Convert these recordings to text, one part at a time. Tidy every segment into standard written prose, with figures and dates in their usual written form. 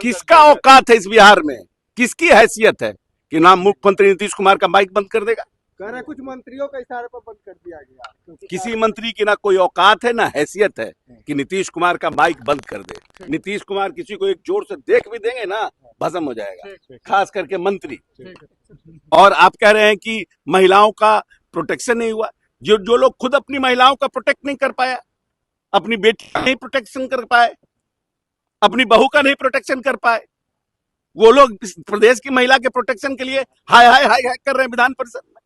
किसका औकात है इस बिहार में, किसकी हैसियत है कि नाम मुख्यमंत्री नीतीश कुमार का माइक बंद कर देगा? कह रहे कुछ मंत्रियों के इशारे पर बंद कर दिया गया। किसी मंत्री की ना कोई औकात है ना हैसियत है कि नीतीश कुमार का माइक बंद कर दे। नीतीश कुमार किसी को एक जोर से देख भी देंगे ना, भस्म हो जाएगा, खास करके मंत्री। और आप कह रहे हैं कि महिलाओं का प्रोटेक्शन नहीं हुआ। जो लोग खुद अपनी महिलाओं का प्रोटेक्ट नहीं कर पाया, अपनी बेटी का नहीं प्रोटेक्शन कर पाए, अपनी बहू का नहीं प्रोटेक्शन कर पाए, वो लोग प्रदेश की महिला के प्रोटेक्शन के लिए हाय हाय हाय हाय कर रहे हैं विधान परिषद में।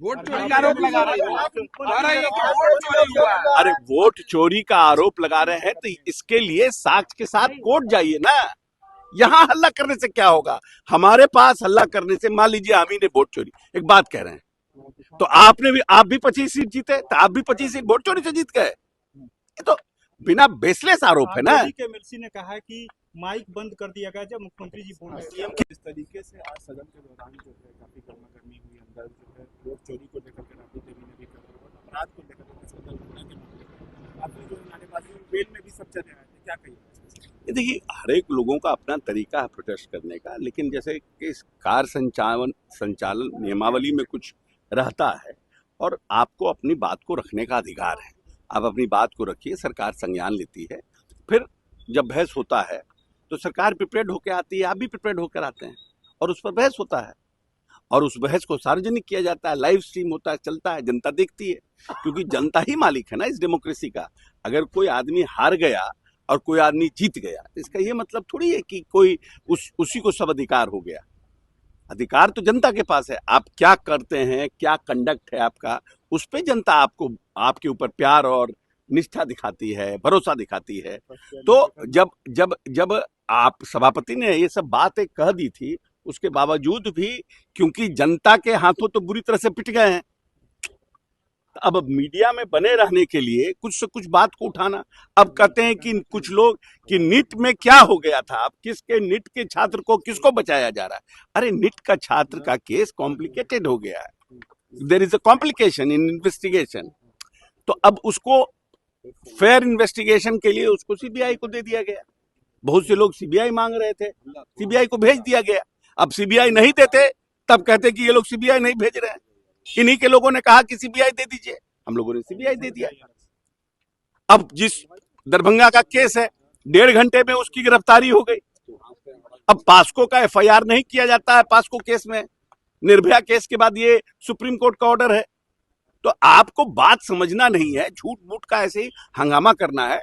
वोट चोरी का आरोप लगा रहे हैं। अरे वोट चोरी का आरोप लगा रहे हैं तो इसके लिए साक्ष्य के साथ कोर्ट जाइए ना। यहां हल्ला करने से क्या होगा? हमारे पास हल्ला करने से, मान लीजिए हम ही ने वोट चोरी, एक बात कह रहे हैं, तो आप भी 25 सीट जीते, तो आप भी 25 सीट वोट चोरी से जीत गए। ये तो बिना बेसलेस आरोप है ना। एमएलसी ने कहा है कि माइक बंद कर दिया गया जब मुख्यमंत्री जी बोल रहे सीएम किस तरीके से आज सदन के दौरान जो है काफी गर्मागर्मी हुई, अंदर जो है वोट चोरी को लेकर के राबड़ी देवी ने भी कहा और अपराध को लेकर के दलगुना के मामले में काफी जो नारेबाजी बेल में भी सब चले आए थे, क्या कहिए? देखिए, हर एक लोगों का अपना तरीका है प्रोटेस्ट करने का, लेकिन जैसे कि इस कार संचालन नियमावली में कुछ रहता है और आपको अपनी बात को रखने का अधिकार है। आप अपनी बात को रखिए, सरकार संज्ञान लेती है, फिर जब बहस होता है तो सरकार प्रिपेयर्ड होकर आती है, आप भी प्रिपेयर्ड होकर आते हैं और उस पर बहस होता है और उस बहस को सार्वजनिक किया जाता है, लाइव स्ट्रीम होता है, चलता है, जनता देखती है, क्योंकि जनता ही मालिक है ना इस डेमोक्रेसी का। अगर कोई आदमी हार गया और कोई आदमी जीत गया तो इसका ये मतलब थोड़ी है कि कोई उसी को सब अधिकार हो गया। अधिकार तो जनता के पास है। आप क्या करते हैं, क्या कंडक्ट है आपका, उस पे जनता आपको, आपके ऊपर प्यार और निष्ठा दिखाती है, भरोसा दिखाती है। तो जब जब जब आप सभापति ने ये सब बातें कह दी थी, उसके बावजूद भी क्योंकि जनता के हाथों तो बुरी तरह से पिट गए हैं, अब मीडिया में बने रहने के लिए कुछ से कुछ बात को उठाना। अब कहते हैं कि कुछ लोग कि नीट में क्या हो गया था, अब किसके नीट के छात्र को किसको बचाया जा रहा है? अरे नीट का छात्र का केस कॉम्प्लिकेटेड हो गया है, there is a complication in investigation. तो अब उसको फेयर इन्वेस्टिगेशन के लिए उसको सीबीआई को दे दिया गया। बहुत से लोग सीबीआई मांग रहे थे, सीबीआई को भेज दिया गया। अब सीबीआई नहीं देते तब कहते कि ये लोग सीबीआई नहीं भेज रहे हैं। इन्हीं के लोगों ने कहा कि सीबीआई दे दीजिए, हम लोगों ने सीबीआई दे दिया। अब जिस दरभंगा का केस है, 1.5 घंटे में उसकी गिरफ्तारी हो गई। अब पास्को का एफआईआर नहीं किया जाता है पास्को केस में, निर्भया केस के बाद ये सुप्रीम कोर्ट का ऑर्डर है। तो आपको बात समझना नहीं है, झूठ मूठ का ऐसे ही हंगामा करना है।